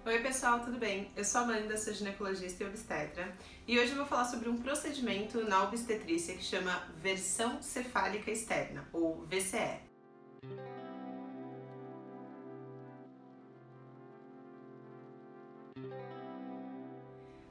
Oi pessoal, tudo bem? Eu sou a Amanda, sou ginecologista e obstetra e hoje eu vou falar sobre um procedimento na obstetrícia que chama versão cefálica externa, ou VCE.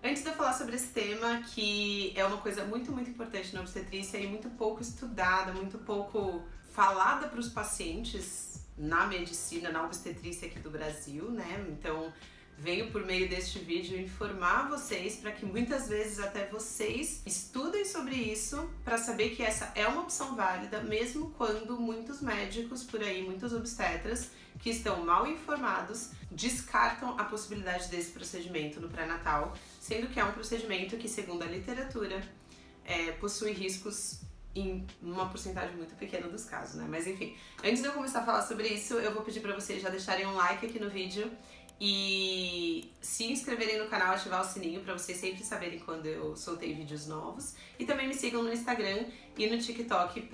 Antes de eu falar sobre esse tema, que é uma coisa muito importante na obstetrícia e muito pouco estudada, muito pouco falada para os pacientes na medicina, na obstetrícia aqui do Brasil, né? Então, venho por meio deste vídeo informar vocês para que muitas vezes até vocês estudem sobre isso para saber que essa é uma opção válida, mesmo quando muitos médicos por aí, muitos obstetras que estão mal informados, descartam a possibilidade desse procedimento no pré-natal, sendo que é um procedimento que, segundo a literatura, possui riscos em uma porcentagem muito pequena dos casos, né? Mas enfim, antes de eu começar a falar sobre isso, eu vou pedir para vocês já deixarem um like aqui no vídeo e se inscreverem no canal, ativar o sininho para vocês sempre saberem quando eu soltei vídeos novos. E também me sigam no Instagram e no TikTok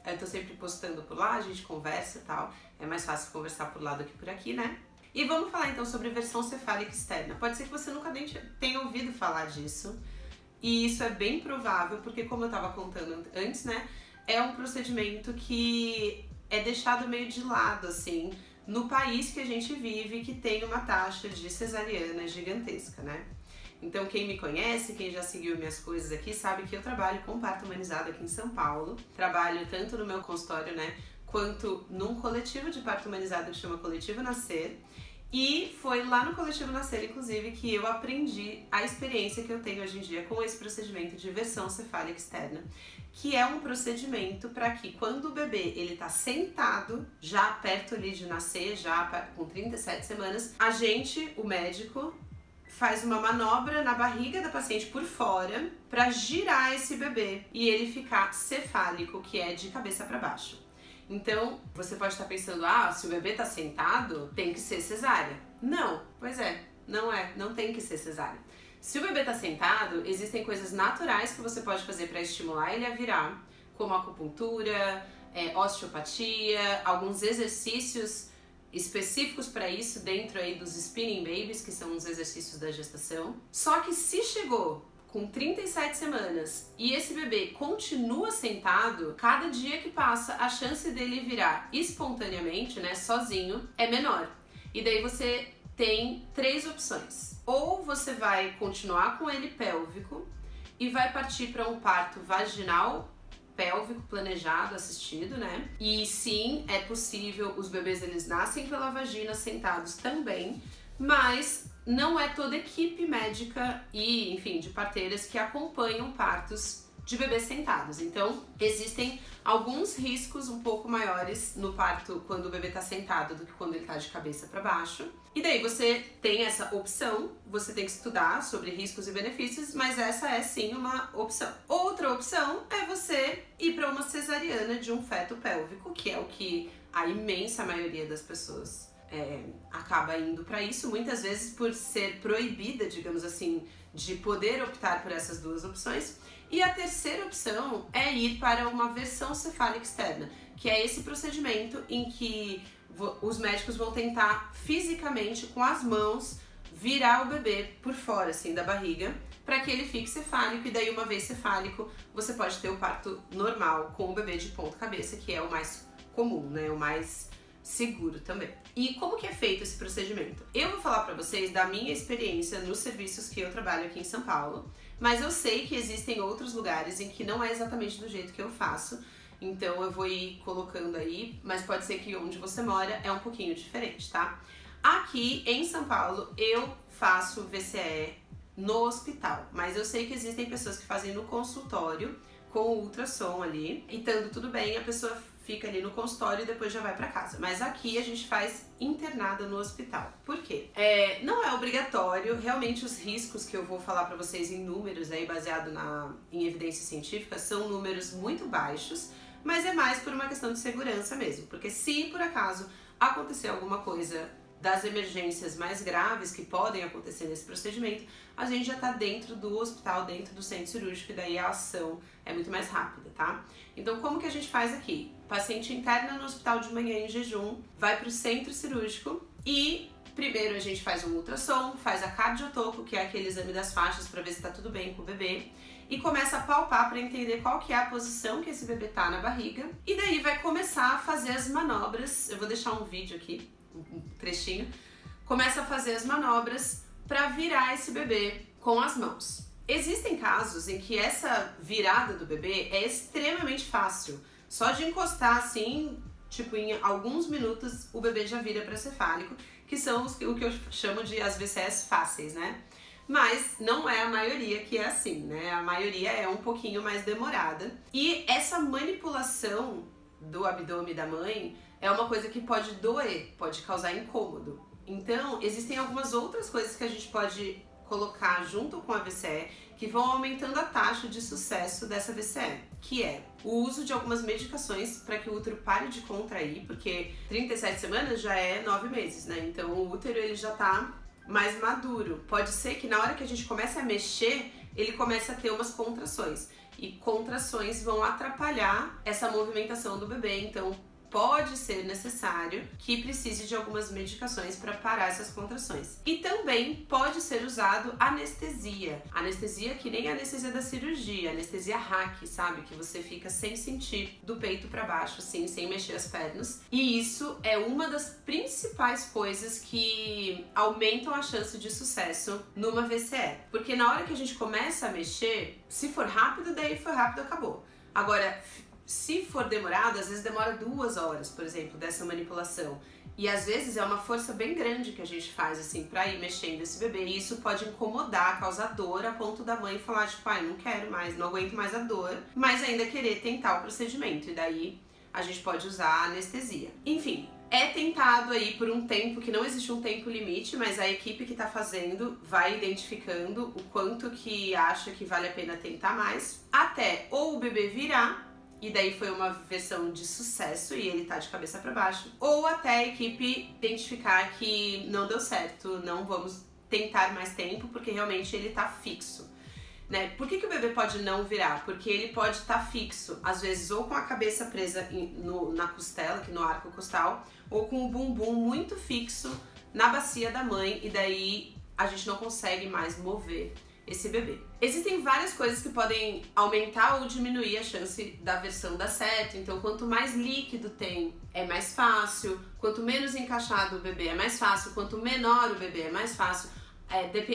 eu tô sempre postando por lá, a gente conversa e tal. É mais fácil conversar por lá do que por aqui, né? E vamos falar então sobre versão cefálica externa. Pode ser que você nunca tenha ouvido falar disso. E isso é bem provável, porque como eu tava contando antes, né? É um procedimento que é deixado meio de lado, assim, no país que a gente vive, que tem uma taxa de cesariana gigantesca, né? Então quem me conhece, quem já seguiu minhas coisas aqui, sabe que eu trabalho com parto humanizado aqui em São Paulo. Trabalho tanto no meu consultório, né, quanto num coletivo de parto humanizado que chama Coletivo Nascer. E foi lá no Coletivo Nascer, inclusive, que eu aprendi a experiência que eu tenho hoje em dia com esse procedimento de versão cefálica externa, que é um procedimento para que quando o bebê ele tá sentado, já perto ali de nascer, já com 37 semanas, a gente, o médico, faz uma manobra na barriga da paciente por fora para girar esse bebê e ele ficar cefálico, que é de cabeça para baixo. Então, você pode estar pensando, se o bebê tá sentado, tem que ser cesárea. Não, pois é, não tem que ser cesárea. Se o bebê tá sentado, existem coisas naturais que você pode fazer para estimular ele a virar, como acupuntura, osteopatia, alguns exercícios específicos para isso dentro aí dos spinning babies, que são os exercícios da gestação. Só que se chegou com 37 semanas e esse bebê continua sentado, cada dia que passa a chance dele virar espontaneamente, né, sozinho, é menor. E daí você tem três opções. Ou você vai continuar com ele pélvico e vai partir para um parto vaginal pélvico planejado, assistido, né? E sim, é possível, os bebês eles nascem pela vagina sentados também, mas não é toda equipe médica e, enfim, de parteiras que acompanham partos de bebês sentados. Então, existem alguns riscos um pouco maiores no parto quando o bebê tá sentado do que quando ele tá de cabeça para baixo. E daí você tem essa opção, você tem que estudar sobre riscos e benefícios, mas essa é sim uma opção. Outra opção é você ir para uma cesariana de um feto pélvico, que é o que a imensa maioria das pessoas acaba indo para isso, muitas vezes por ser proibida, digamos assim, de poder optar por essas duas opções. E a terceira opção é ir para uma versão cefálica externa, que é esse procedimento em que os médicos vão tentar fisicamente, com as mãos, virar o bebê por fora, assim, da barriga, para que ele fique cefálico, e daí uma vez cefálico, você pode ter o parto normal com o bebê de ponta cabeça, que é o mais comum, né, o mais seguro também. E como que é feito esse procedimento? Eu vou falar pra vocês da minha experiência nos serviços que eu trabalho aqui em São Paulo, mas eu sei que existem outros lugares em que não é exatamente do jeito que eu faço, então eu vou ir colocando aí, mas pode ser que onde você mora é um pouquinho diferente, tá? Aqui em São Paulo eu faço VCE no hospital, mas eu sei que existem pessoas que fazem no consultório com o ultrassom ali, e estando tudo bem, a pessoa fica ali no consultório e depois já vai pra casa. Mas aqui a gente faz internada no hospital. Por quê? Não é obrigatório, realmente os riscos que eu vou falar pra vocês em números aí, baseado em evidência científica, são números muito baixos, mas é mais por uma questão de segurança mesmo, porque se por acaso acontecer alguma coisa das emergências mais graves que podem acontecer nesse procedimento, a gente já tá dentro do hospital, dentro do centro cirúrgico, e daí a ação é muito mais rápida, tá? Então, como que a gente faz aqui? O paciente interna no hospital de manhã em jejum, vai pro centro cirúrgico e Primeiro a gente faz um ultrassom, faz a cardiotoco, que é aquele exame das faixas para ver se tá tudo bem com o bebê, e começa a palpar para entender qual que é a posição que esse bebê tá na barriga. E daí vai começar a fazer as manobras. Eu vou deixar um vídeo aqui, um trechinho. Começa a fazer as manobras para virar esse bebê com as mãos. Existem casos em que essa virada do bebê é extremamente fácil. Só de encostar assim, tipo em alguns minutos, o bebê já vira pracefálico, que são o que eu chamo de as VCS fáceis, né? Mas não é a maioria que é assim, né? A maioria é um pouquinho mais demorada. E essa manipulação do abdômen da mãe é uma coisa que pode doer, pode causar incômodo. Então, existem algumas outras coisas que a gente pode colocar junto com a VCE que vão aumentando a taxa de sucesso dessa VCE, que é o uso de algumas medicações para que o útero pare de contrair, porque 37 semanas já é 9 meses, né? Então o útero ele já tá mais maduro. Pode ser que na hora que a gente comece a mexer, ele comece a ter umas contrações. E contrações vão atrapalhar essa movimentação do bebê, então pode ser necessário que precise de algumas medicações para parar essas contrações. E também pode ser usado anestesia. Anestesia que nem a anestesia da cirurgia, anestesia hack, sabe? Que você fica sem sentir do peito para baixo, assim, sem mexer as pernas. E isso é uma das principais coisas que aumentam a chance de sucesso numa VCE. Porque na hora que a gente começa a mexer, se for rápido, daí foi rápido, acabou. Agora, se for demorado, às vezes demora 2 horas, por exemplo, dessa manipulação. E às vezes é uma força bem grande que a gente faz, assim, pra ir mexendo esse bebê. E isso pode incomodar, causar dor, a ponto da mãe falar, tipo, ai, não quero mais, não aguento mais a dor, mas ainda querer tentar o procedimento. E daí a gente pode usar a anestesia. Enfim, é tentado aí por um tempo, que não existe um tempo limite, mas a equipe que tá fazendo vai identificando o quanto que acha que vale a pena tentar mais, até ou o bebê virar, e daí foi uma versão de sucesso e ele tá de cabeça para baixo, ou até a equipe identificar que não deu certo, não vamos tentar mais tempo porque realmente ele tá fixo, né? Por que o bebê pode não virar? Porque ele pode estar fixo, às vezes ou com a cabeça presa na costela, aqui no arco costal, ou com o bumbum muito fixo na bacia da mãe e daí a gente não consegue mais mover esse bebê. Existem várias coisas que podem aumentar ou diminuir a chance da versão dar certo, então quanto mais líquido tem, é mais fácil, quanto menos encaixado o bebê é mais fácil, quanto menor o bebê é mais fácil.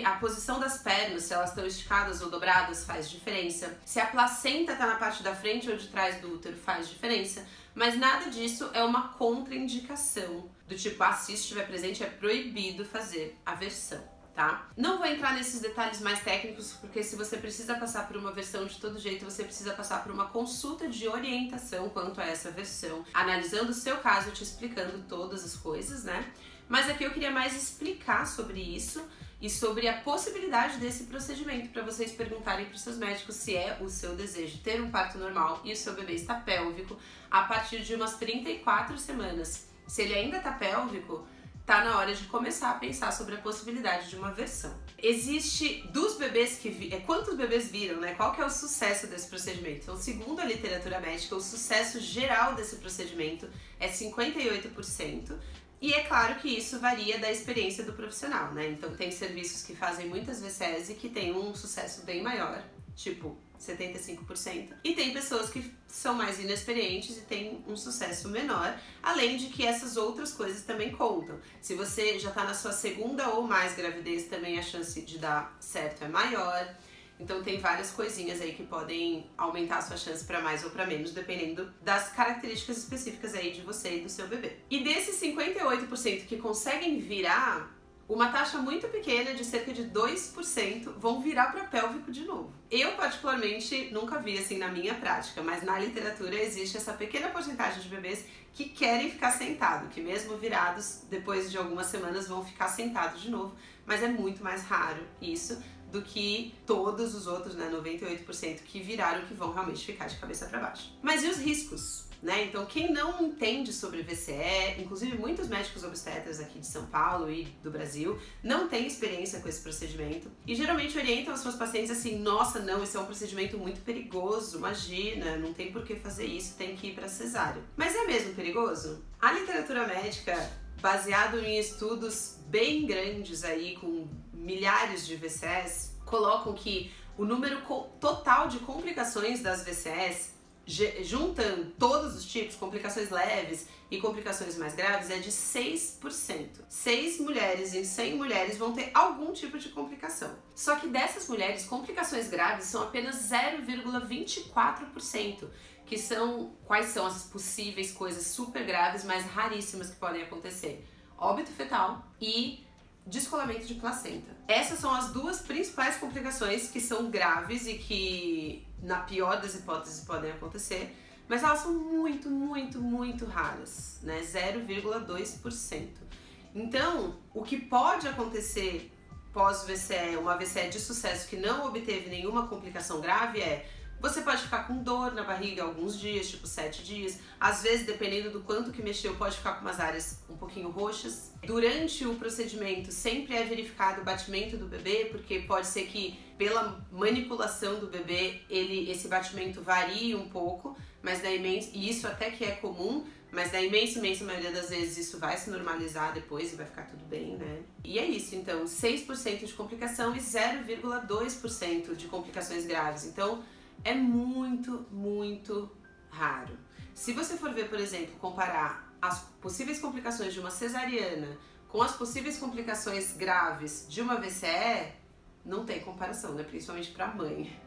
A posição das pernas, se elas estão esticadas ou dobradas, faz diferença. Se a placenta está na parte da frente ou de trás do útero, faz diferença. Mas nada disso é uma contraindicação, do tipo, se isso estiver presente, é proibido fazer a versão. Tá? Não vou entrar nesses detalhes mais técnicos, porque se você precisa passar por uma versão de todo jeito, você precisa passar por uma consulta de orientação quanto a essa versão, analisando o seu caso, te explicando todas as coisas, né? Mas aqui eu queria mais explicar sobre isso e sobre a possibilidade desse procedimento, para vocês perguntarem para os seus médicos se é o seu desejo ter um parto normal e o seu bebê está pélvico a partir de umas 34 semanas. Se ele ainda está pélvico, tá na hora de começar a pensar sobre a possibilidade de uma versão. Existe dos bebês que quantos bebês viram, né? Qual que é o sucesso desse procedimento? Então, segundo a literatura médica, o sucesso geral desse procedimento é 58%. E é claro que isso varia da experiência do profissional, né? Então tem serviços que fazem muitas VCEs e que tem um sucesso bem maior, tipo 75%, e tem pessoas que são mais inexperientes e tem um sucesso menor, além de que essas outras coisas também contam. Se você já está na sua segunda ou mais gravidez, também a chance de dar certo é maior. Então tem várias coisinhas aí que podem aumentar a sua chance para mais ou para menos, dependendo das características específicas aí de você e do seu bebê. E desses 58% que conseguem virar, uma taxa muito pequena, de cerca de 2%, vão virar para pélvico de novo. Eu, particularmente, nunca vi assim na minha prática, mas na literatura existe essa pequena porcentagem de bebês que querem ficar sentado, que mesmo virados, depois de algumas semanas vão ficar sentados de novo, mas é muito mais raro isso do que todos os outros, né, 98% que viraram, que vão realmente ficar de cabeça para baixo. Mas e os riscos? Né? Então, quem não entende sobre VCE, inclusive muitos médicos obstetras aqui de São Paulo e do Brasil, não têm experiência com esse procedimento e geralmente orientam as suas pacientes assim: nossa, não, esse é um procedimento muito perigoso, imagina, não tem por que fazer isso, tem que ir para cesárea. Mas é mesmo perigoso? A literatura médica baseado em estudos bem grandes aí, com milhares de VCS, colocam que o número total de complicações das VCS, juntando todos os tipos, complicações leves e complicações mais graves, é de 6%. 6 mulheres em 100 mulheres vão ter algum tipo de complicação. Só que dessas mulheres, complicações graves são apenas 0,24%, que são quais são as possíveis coisas super graves, mas raríssimas que podem acontecer. Óbito fetal e descolamento de placenta. Essas são as duas principais complicações que são graves e que, na pior das hipóteses, podem acontecer, mas elas são muito, muito, muito raras, né? 0,2%. Então, o que pode acontecer pós-VCE, uma VCE de sucesso que não obteve nenhuma complicação grave você pode ficar com dor na barriga alguns dias, tipo 7 dias. Às vezes, dependendo do quanto que mexeu, pode ficar com umas áreas um pouquinho roxas. Durante o procedimento, sempre é verificado o batimento do bebê, porque pode ser que, pela manipulação do bebê, esse batimento varie um pouco, mas e isso até que é comum, mas na imensa maioria das vezes isso vai se normalizar depois e vai ficar tudo bem, né? E é isso, então, 6% de complicação e 0,2% de complicações graves. Então, é muito, muito raro. Se você for ver, por exemplo, comparar as possíveis complicações de uma cesariana com as possíveis complicações graves de uma VCE, não tem comparação, né? Principalmente para mãe.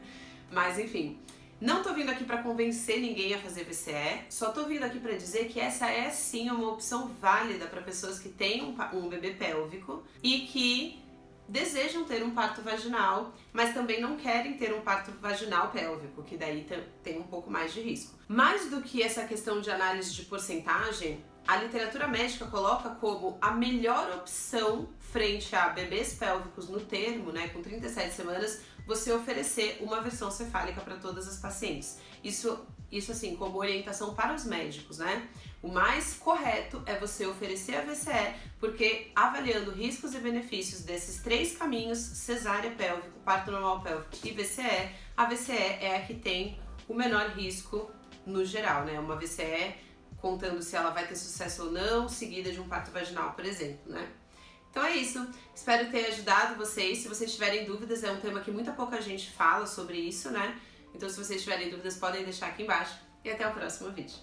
Mas enfim, não tô vindo aqui para convencer ninguém a fazer VCE, só tô vindo aqui para dizer que essa é sim uma opção válida para pessoas que têm um bebê pélvico e que desejam ter um parto vaginal, mas também não querem ter um parto vaginal pélvico, que daí tem um pouco mais de risco. Mais do que essa questão de análise de porcentagem, a literatura médica coloca como a melhor opção frente a bebês pélvicos no termo, né, com 37 semanas, você oferecer uma versão cefálica para todas as pacientes. Isso assim, como orientação para os médicos, né? O mais correto é você oferecer a VCE, porque avaliando riscos e benefícios desses 3 caminhos, cesárea pélvico, parto normal pélvico e VCE, a VCE é a que tem o menor risco no geral, né? Uma VCE contando se ela vai ter sucesso ou não, seguida de um parto vaginal, por exemplo, né? Então é isso, espero ter ajudado vocês. Se vocês tiverem dúvidas, é um tema que muita pouca gente fala sobre isso, né? Então se vocês tiverem dúvidas, podem deixar aqui embaixo. E até o próximo vídeo.